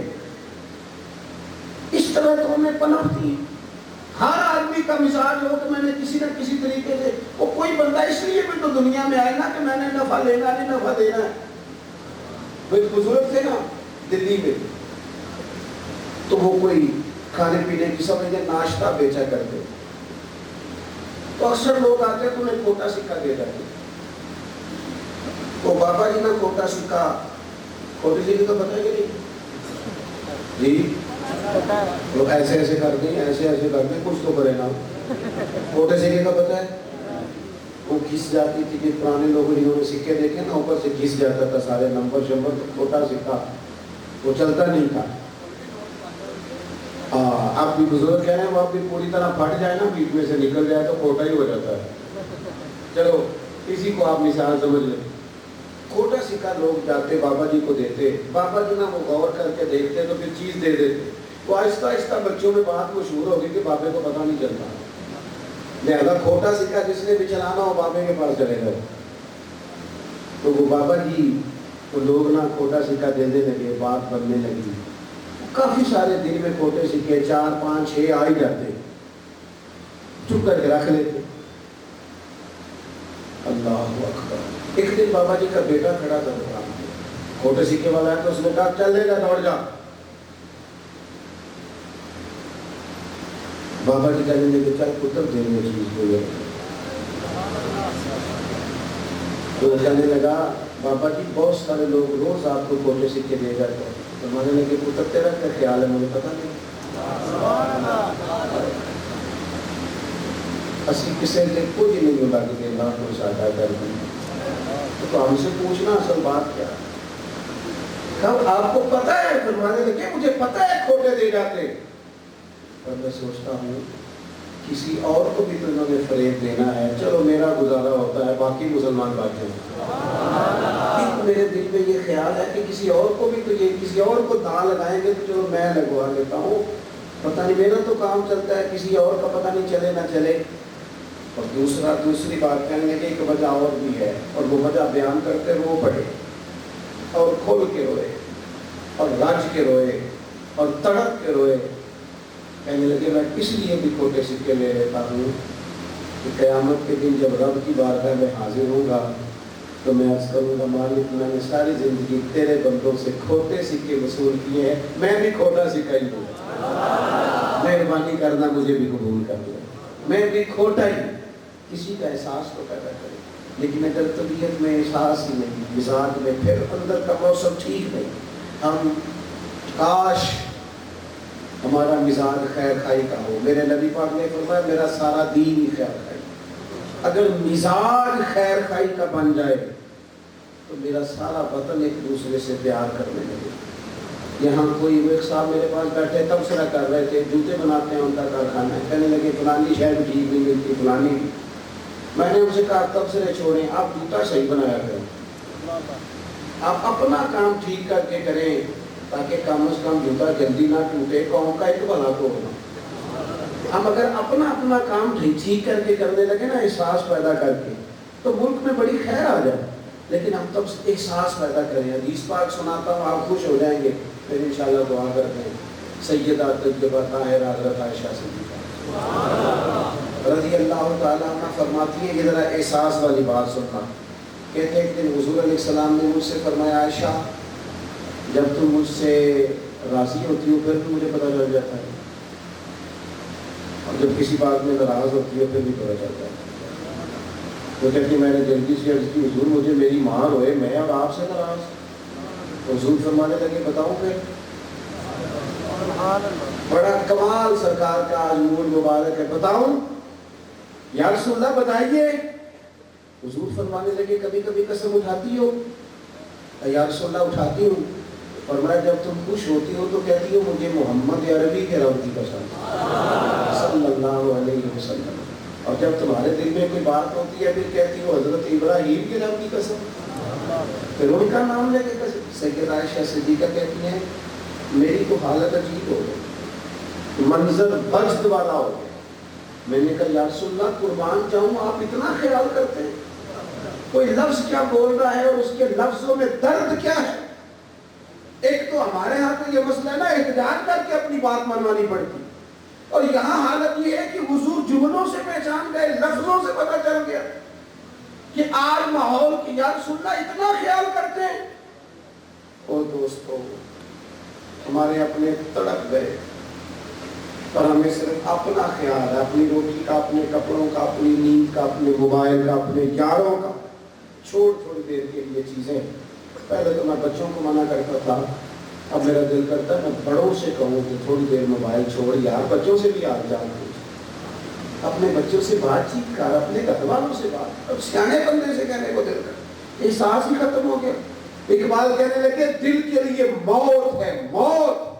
اس طرح تو ہمیں پنپتی. ہر آدمی کا مزاج ہو کہ میں نے کسی نہ کسی طریقے سے، وہ کوئی بندہ اس لیے بھی تو دنیا میں آئے نا کہ میں نے نفع لینا نہیں نفع دینا ہے. وہ ایک بزرگ تھے نا دلی میں، تو وہ کوئی کھانے پینے کی سمجھے ناشتہ بیچا کرتے، تو اکثر لوگ آتے تو انہیں کھوٹا سکہ دے جاتے. وہ بابا جی نا کھوٹا سکہ، کھوٹے سکے کا پتہ ہے کہ نہیں جی؟ لوگ ایسے ایسے کرتے ہیں، ایسے ایسے کرتے ہیں، کچھ تو کرے نا. کھوٹے سکے کا پتہ ہے؟ وہ گھس جاتی تھی کہ پرانے لوگ جنہوں نے سکے دیکھے نا اوپر سے گھس جاتا تھا سارے نمبر شمبر، تو کھوٹا سکہ وہ چلتا نہیں تھا. آپ بھی بزرگ کہہ رہے ہیں وہ آپ بھی پوری طرح پھٹ جائے نا، بیچ میں سے نکل جائے تو کھوٹا ہی ہو جاتا ہے. چلو اسی کو آپ مثال سمجھ لیں. کھوٹا سکہ لوگ جاتے بابا جی کو دیتے، بابا جی نا وہ غور کر کے دیکھتے تو پھر چیز دے دیتے. وہ آہستہ آہستہ بچوں میں بات مشہور ہوگی کہ بابے کو پتہ نہیں چلتا، لہذا کھوٹا سکہ جس نے بھی چلانا ہو بابے کے پاس چلے گئے. تو وہ بابا جی وہ لوگ نا کھوٹا سکہ دینے لگے، بات بننے لگی. کافی سارے دن میں کھوٹے سکے 4 5 6 آ ہی جاتے، چپ کر کے رکھ لیتے. اللہ اکبر. ایک دن بابا جی کا بیٹا کھڑا تھا دکان پہ، کھوٹے سکے والا ہے، تو اس نے کہا چل لے جا دوڑ جا. بابا جی کہنے لگے چل پتر دے دے چیز کو. تو کہنے لگا بابا جی بہت سارے لوگ روز آپ کو کھوٹے سکے دے جاتے ہیں. تو میں نے لگے پتر تیرا کیا خیال ہے؟ مجھے پتہ نہیں. اسی کسی نے کچھ نہیں بولا کہ اللہ کو سادہ کر دیں. تو ہم سے پوچھنا اصل بات کیا ہے؟ کب آپ کو پتہ ہے؟ فرمانے لگے مجھے پتہ ہے کھوٹے دے جاتے. اور میں سوچتا ہوں کسی اور کو بھی تو انہوں نے فریب دینا ہے، چلو میرا گزارا ہوتا ہے، باقی مسلمان باقی ہیں. میرے دل میں یہ خیال ہے کہ کسی اور کو بھی تو یہ کسی اور کو داں لگائیں گے تو چلو میں لگوا لیتا ہوں، پتہ نہیں میرا تو کام چلتا ہے، کسی اور کا پتہ نہیں چلے نہ چلے. اور دوسری بات کہنے لگے ایک وجہ اور بھی ہے، اور وہ وجہ بیان کرتے رو پڑے اور کھول کے روئے اور رج کے روئے اور تڑپ کے روئے. کہنے لگے میں اس لیے بھی کھوٹے سکے لے لیتا ہوں کہ قیامت کے دن جب رب کی بارگاہ میں حاضر ہوں گا تو میں عرض کروں گا مالک میں نے ساری زندگی تیرے بندوں سے کھوٹے سکے وصول کیے ہیں، میں بھی کھوٹا سکہ ہی ہوں، مہربانی کرنا مجھے بھی قبول کر لو، میں بھی کھوٹا ہی. کسی کا احساس تو پیدا کرے، لیکن اگر طبیعت میں احساس ہی نہیں، مزاج میں، پھر اندر کا موسم ٹھیک نہیں. ہم کاش ہمارا مزاج خیر خائی کا ہو. میرے نبی پاک نے فرمایا میرا سارا دین ہی خیر خائی. اگر مزاج خیر خائی کا بن جائے تو میرا سارا وطن ایک دوسرے سے پیار کرنے لگے. یہاں کوئی وہ ایک صاحب میرے پاس بیٹھے تبصرہ کر رہے تھے، جوتے بناتے ہیں ان کا کارخانہ ہے، کہنے لگے فلانی شاید ٹھیک نہیں ملتی فلانی. میں نے ان سے کہا تبصرے چھوڑیں، آپ جوتا صحیح بنایا کریں، آپ اپنا کام ٹھیک کر کے کریں تاکہ کم از کم جوتا جلدی نہ ٹوٹے، قوم کا ایک بھلا تو ہونا. ہم اگر اپنا کام ٹھیک کر کے کرنے لگے نا، احساس پیدا کر کے، تو ملک میں بڑی خیر آ جائے. لیکن ہم تب احساس پیدا کریں. حدیث پاک سناتا ہوں آپ خوش ہو جائیں گے، پھر انشاءاللہ دعا کرتے ہیں. سیدہ طیبہ طاہرہ حضرت عائشہ صدیقہ رضی اللہ تعالیٰ عنہ فرماتی ہیں، یہ ذرا احساس والی بات سننا. کہتے ایک دن حضور علیہ السلام نے مجھ سے فرمایا عائشہ جب تم مجھ سے راضی ہوتی ہو پھر تو مجھے پتہ چل جاتا ہے، اور جب کسی بات میں ناراض ہوتی ہو پھر بھی پتہ چلتا ہے. تو کہتی میں نے جلدی سے عرض کی حضور مجھے میری ماں روئے، میں اب آپ سے ناراض. حضور فرمانے لگے بتاؤں پھر. بڑا کمال سرکار کا آج نور مبارک ہے. بتاؤں یا رسول اللہ بتائیے. حضور فرمانے لگے کبھی کبھی قسم اٹھاتی ہو؟ یا رسول اللہ اٹھاتی ہوں۔ فرمایا جب تم خوش ہوتی ہو تو کہتی ہو مجھے محمد عربی کے رب کی قسم صلی اللہ علیہ وسلم، اور جب تمہارے دل میں کوئی بات ہوتی ہے پھر کہتی ہو حضرت ابراہیم کے رب کی قسم، پھر ان کا نام لے کے قسم۔ سیدہ عائشہ صدیقہ کہتی ہیں میری تو حالت عجیب ہو گئی، منظر وجد والا ہو گیا۔ میں نے کہا یا رسول اللہ قربان جاؤں آپ اتنا خیال کرتے ہیں، کوئی لفظ کیا بول رہا ہے اور اس کے لفظوں میں درد کیا ہے؟ ایک تو ہمارے ہاں تو یہ مسئلہ ہے نا احتجاج کر کے اپنی بات منوانی پڑتی، اور یہاں حالت یہ ہے کہ حضور جملوں سے پہچان گئے، لفظوں سے پتہ چل گیا کہ آج ماحول کی یا رسول اللہ اتنا خیال کرتے ہیں۔ اور دوستو ہمارے اپنے تڑپ گئے، اور ہمیں صرف اپنا خیال ہے، اپنی روٹی کا، اپنے کپڑوں کا، اپنی نیند کا، اپنے موبائل کا، اپنے یاروں کا، چھوڑ تھوڑی دیر کے لیے چیزیں۔ پہلے تو میں بچوں کو منع کرتا تھا، اب میرا دل کرتا ہے میں بڑوں سے کہوں کہ تھوڑی دیر موبائل چھوڑ یار، بچوں سے بھی آج جان پوچھ، اپنے بچوں سے بات چیت کر، اپنے گھر والوں سے بات، اب سیانے بندے سے کہنے کو دل کر، احساس ہی ختم ہو گیا۔ اقبال کہنے لگے دل کے لیے موت ہے موت،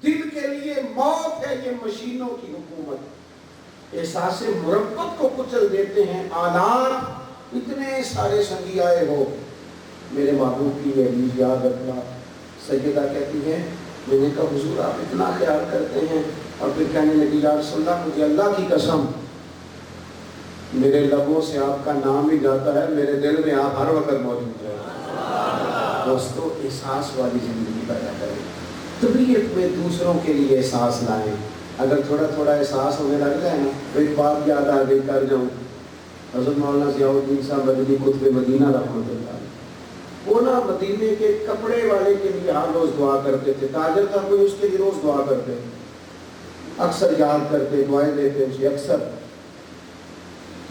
دل کے لیے موت ہے یہ مشینوں کی حکومت۔ احساس مربت کو کچل دیتے ہیں آلات، اتنے سارے سنگی آئے ہو، میرے محبوب کی یہ حدیث یاد رکھنا۔ سیدہ کہتی ہے میں نے کہا حضور آپ اتنا خیال کرتے ہیں، اور پھر کہنے لگی یا رسول اللہ مجھے اللہ کی قسم میرے لبوں سے آپ کا نام ہی جاتا ہے، میرے دل میں آپ ہر وقت موجود ہیں۔ دوستو احساس والی زندگی پیدا کریں، طبیعت میں دوسروں کے لیے احساس لائیں۔ اگر تھوڑا تھوڑا احساس ہونے لگ جائے نا تو ایک بات یاد آ گئی کر جاؤں، حضرت مولانا ضیاء الدین صاحب مدنی قطب مدینہ رحمۃ اللہ علیہ، وہ نا مدینے کے کپڑے والے کے لیے ہر روز دعا کرتے تھے، تاجر تھا کوئی اس کے لیے روز دعا کرتے، اکثر یاد کرتے، دعائیں دیتے اسے اکثر۔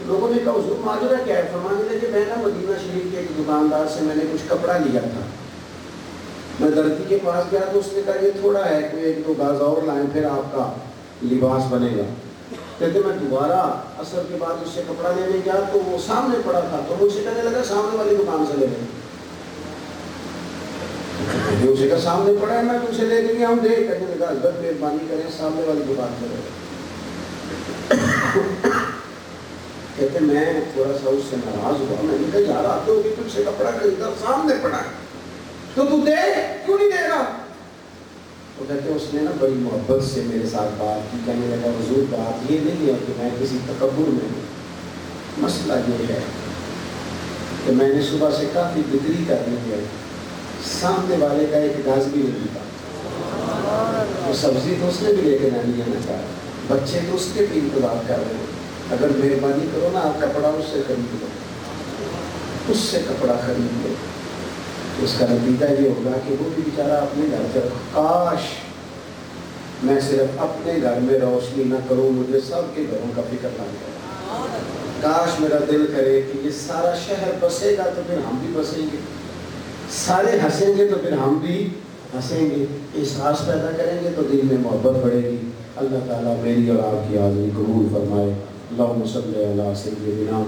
لوگوں نے کہا حضور ماجرا کیا ہے؟ فرمانے لگے میں نا مدینہ شریف کے ایک دکاندار سے میں نے کچھ کپڑا لیا تھا، میں درزی کے پاس گیا تو اس نے کہا یہ تھوڑا ہے، کوئی ایک دو گاز اور لائیں پھر آپ کا لباس بنے گا۔ کہتے میں دوبارہ عصر کے بعد اس سے کپڑا لینے گیا تو وہ سامنے پڑا تھا، تو مجھ سے کہنے لگا سامنے والی دکان سے لے لیں۔ اسے کہا سامنے پڑا ہے میں تم سے لے لیں گے، ہم دے، کہنے لگا حضرت مہربانی کریں سامنے والی دکان سے لے۔ کہتے میں تھوڑا سا اس سے ناراض ہوا، میں نے کہا یار آپ تو تم سے کپڑا خریدا سامنے پڑا ہے تو تو دے، کیوں نہیں دے رہا؟ وہ کہتے اس نے نا بڑی محبت سے میرے ساتھ بات کی، کہنے لگا حضور بات یہ نہیں ہے کہ میں کسی تکبر میں ہوں، مسئلہ یہ ہے کہ میں نے صبح سے کافی بکری کرنی ہے، سامنے والے کا ایک گاز بھی نہیں دیتا، وہ سبزی تو اس نے بھی لے کے جانی ہے نا، بچے تو اس کے بھی انتظار کر رہے ہیں، اگر مہربانی کرو نا آپ کپڑا اس سے خرید لو، اس سے کپڑا خرید لو، اس کا نتیجہ یہ ہوگا کہ وہ بھی بیچارہ اپنے گھر سے، کاش میں صرف اپنے گھر میں روشنی نہ کروں، مجھے سب کے گھروں کا فکر نہ کروں، کاش میرا دل کرے کہ یہ سارا شہر بسے گا تو پھر ہم بھی بسیں گے، سارے ہنسیں گے تو پھر ہم بھی ہنسیں گے، احساس پیدا کریں گے تو دل میں محبت بڑھے گی۔ اللہ تعالیٰ میری اور آپ کی حاضری قبول فرمائے۔ اللہم صلی علی سیدنا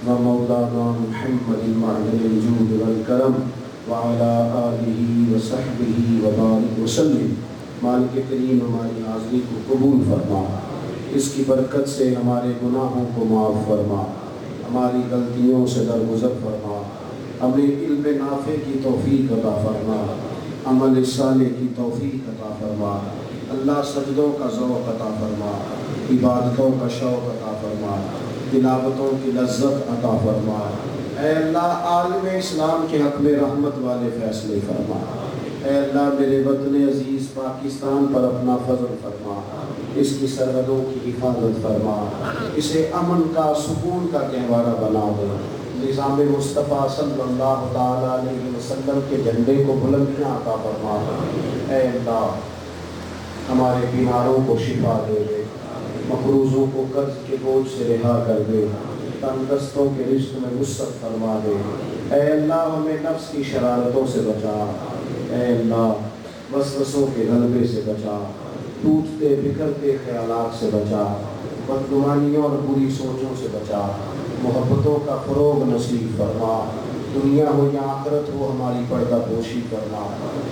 و مولانا محمد معدن الجود والکرم وعلی آلہ وصحبہ وبارک وسلم۔ مالک کریم ہماری حاضری کو قبول فرما، اس کی برکت سے ہمارے گناہوں کو معاف فرما، ہماری غلطیوں سے درگزر فرما، ہمیں علم نافع کی توفیق عطا فرما، عمل صالح کی توفیق عطا فرما، اللہ سجدوں کا ذوق عطا فرما، عبادتوں کا شوق عطا فرما، تلاوتوں کی لذت عطا فرما۔ اے اللہ عالم اسلام کے حق میں رحمت والے فیصلے فرما۔ اے اللہ میرے وطن عزیز پاکستان پر اپنا فضل فرما، اس کی سرحدوں کی حفاظت فرما، اسے امن کا سکون کا گہوارہ بنا دے، نظام مصطفیٰ صلی اللہ تعالیٰ علیہ وسلم کے جھنڈے کو بلندیاں عطا فرما۔ اے اللہ ہمارے بیماروں کو شفا دے دے، مقروضوں کو قرض کے بوجھ سے رہا کر دے، تنگستوں کے رزق میں وسعت فرما دے۔ اے اللہ ہمیں نفس کی شرارتوں سے بچا، اے اللہ وسوسوں کے غلبے سے بچا، ٹوٹتے بکھرتے خیالات سے بچا، بدگمانیوں اور بری سوچوں سے بچا، محبتوں کا فروغ نصیب فرما، دنیا ہو یا آخرت ہو ہماری پردہ پوشی فرما،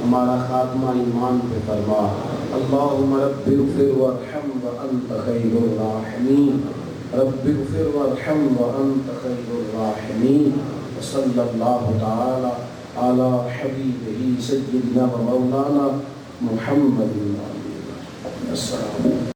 ہمارا خاتمہ ایمان پہ فرما۔ اللہم رب اغفر وارحم وانت خیر الراحمین، رب اغفر وارحم وانت خیر الراحمین، وصلی اللہ تعالی علی حبیبہ سیدنا و مولانا محمد۔ السلام علیکم۔